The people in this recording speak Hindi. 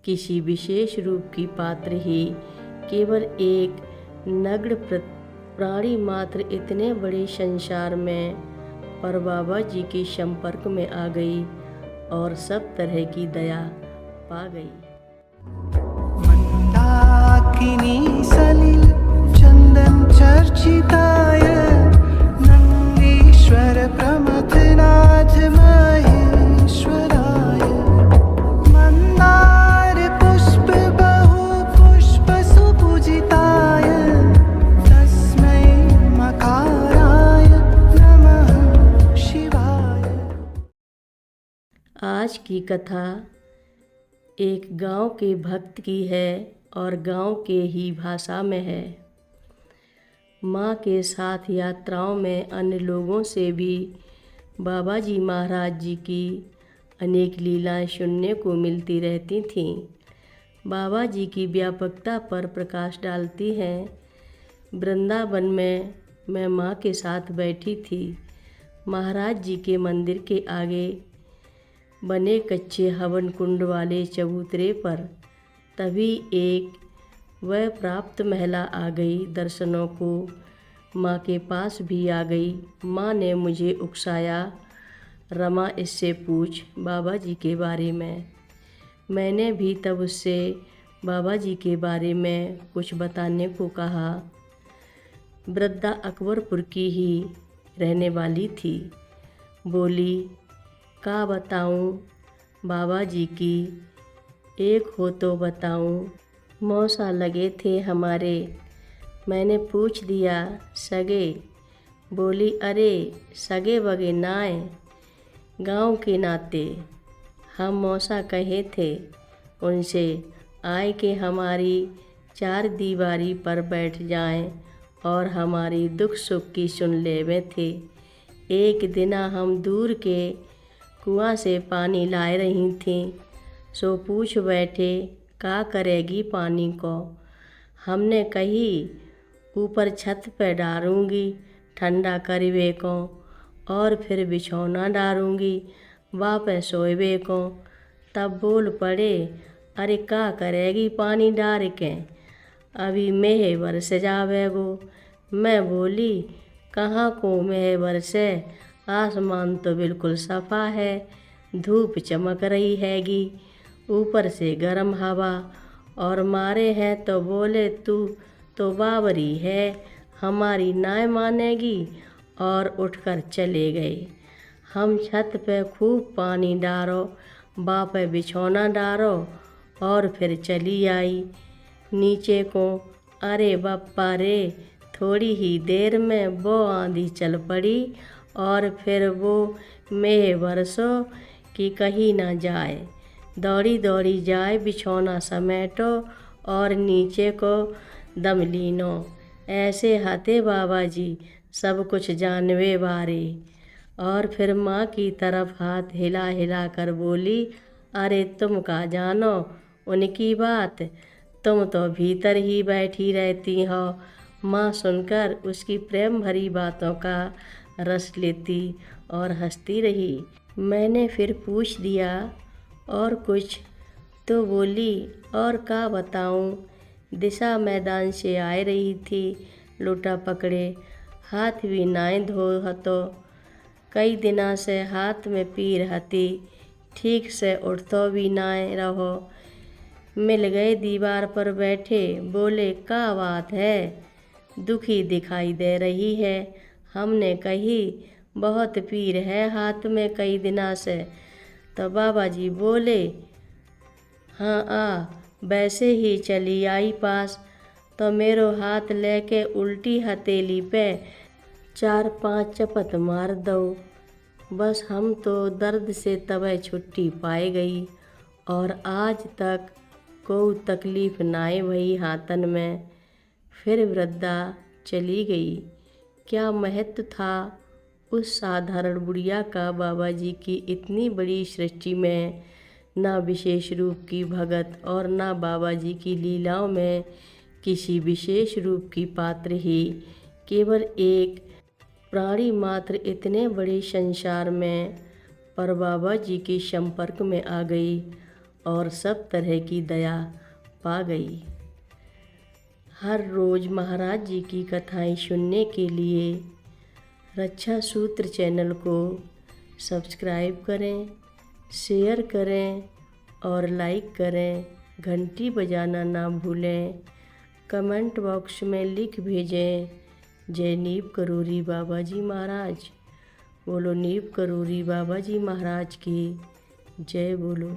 किसी विशेष रूप की पात्र ही केवल एक नग्न प्राणी मात्र इतने बड़े संसार में पर बाबा जी के संपर्क में आ गई और सब तरह की दया पा गई। मंदाकिनी सलिल चंदन चर्चिताय नंदीश्वर प्रमथनाथ महेश्वराय मंदार पुष्प बहु पुष्प सुपूजिताय तस्मै मकाराय नमः शिवाय। आज की कथा एक गांव के भक्त की है और गांव के ही भाषा में है। माँ के साथ यात्राओं में अन्य लोगों से भी बाबा जी महाराज जी की अनेक लीलाएं सुनने को मिलती रहती थीं। बाबा जी की व्यापकता पर प्रकाश डालती हैं। वृंदावन में मैं माँ के साथ बैठी थी। महाराज जी के मंदिर के आगे बने कच्चे हवन कुंड वाले चबूतरे पर तभी एक वह प्राप्त महिला आ गई दर्शनों को। माँ के पास भी आ गई। माँ ने मुझे उकसाया, रमा इससे पूछ बाबा जी के बारे में। मैंने भी तब उससे बाबा जी के बारे में कुछ बताने को कहा। वृद्धा अकबरपुर की ही रहने वाली थी। बोली, का बताऊं बाबा जी की, एक हो तो बताऊं। मौसा लगे थे हमारे। मैंने पूछ दिया, सगे? बोली, अरे सगे वगे नाए, गांव के नाते हम मौसा कहे थे उनसे आए कि हमारी चार दीवारी पर बैठ जाएं और हमारी दुख सुख की सुन लेवे थे। एक दिना हम दूर के कुआं से पानी लाए रही थी, सो पूछ बैठे का करेगी पानी को। हमने कही ऊपर छत पर डालूँगी ठंडा करवे को और फिर बिछौना डालूँगी वापस सोएवे को। तब बोल पड़े, अरे का करेगी पानी डाल के, अभी मेह बरस जावेगो। मैं बोली, कहाँ को मेह बरसे, आसमान तो बिल्कुल सफ़ा है, धूप चमक रही हैगी, ऊपर से गर्म हवा और मारे हैं। तो बोले, तू तो बावरी है, हमारी नाय मानेगी, और उठकर चले गए। हम छत पे खूब पानी डारो, बापे बिछौना डारो और फिर चली आई नीचे को। अरे बप्पा रे, थोड़ी ही देर में वो आंधी चल पड़ी और फिर वो मेह बरसो कि कहीं ना जाए। दौड़ी दौड़ी जाए बिछौना समेटो और नीचे को दम लीनो। ऐसे हाथे बाबा जी सब कुछ जानवे बारे। और फिर माँ की तरफ हाथ हिला हिला कर बोली, अरे तुम का जानो उनकी बात, तुम तो भीतर ही बैठी रहती हो। माँ सुनकर उसकी प्रेम भरी बातों का रस लेती और हंसती रही। मैंने फिर पूछ दिया, और कुछ? तो बोली, और का बताऊं, दिशा मैदान से आए रही थी, लोटा पकड़े, हाथ भी नाए धो हतो। कई दिना से हाथ में पीर हती, ठीक से उठतो भी नाए रहो। मिल गए दीवार पर बैठे, बोले, का बात है, दुखी दिखाई दे रही है। हमने कही, बहुत पीर है हाथ में कई दिना से। तो बाबा जी बोले, हाँ आ, वैसे ही चली आई पास, तो मेरो हाथ लेके उल्टी हथेली पे 4-5 चपत मार दो। बस हम तो दर्द से तबे छुट्टी पाए गई और आज तक कोई तकलीफ नाए भई हाथन में। फिर वृद्धा चली गई। क्या महत्व था उस साधारण बुढ़िया का बाबा जी की इतनी बड़ी सृष्टि में। ना विशेष रूप की भगत और ना बाबा जी की लीलाओं में किसी विशेष रूप की पात्र ही, केवल एक प्राणी मात्र इतने बड़े संसार में पर बाबा जी के संपर्क में आ गई और सब तरह की दया पा गई। हर रोज़ महाराज जी की कथाएं सुनने के लिए रक्षा सूत्र चैनल को सब्सक्राइब करें, शेयर करें और लाइक करें। घंटी बजाना ना भूलें। कमेंट बॉक्स में लिख भेजें, जय नीव करोरी बाबा जी महाराज। बोलो नीव करोरी बाबा जी महाराज की जय बोलो।